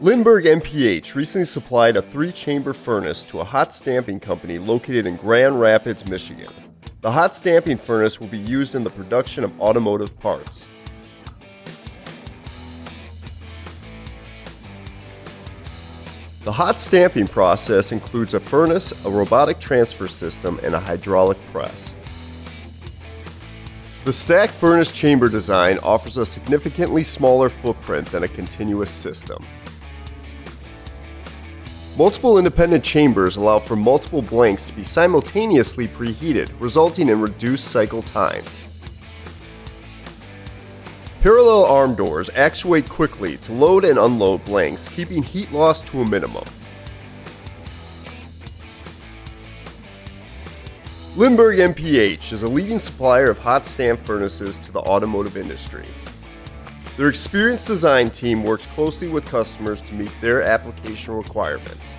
Lindberg MPH recently supplied a 3-chamber furnace to a hot stamping company located in Grand Rapids, Michigan. The hot stamping furnace will be used in the production of automotive parts. The hot stamping process includes a furnace, a robotic transfer system, and a hydraulic press. The stacked furnace chamber design offers a significantly smaller footprint than a continuous system. Multiple independent chambers allow for multiple blanks to be simultaneously preheated, resulting in reduced cycle times. Parallel arm doors actuate quickly to load and unload blanks, keeping heat loss to a minimum. Lindberg MPH is a leading supplier of hot stamp furnaces to the automotive industry. Their experienced design team works closely with customers to meet their application requirements.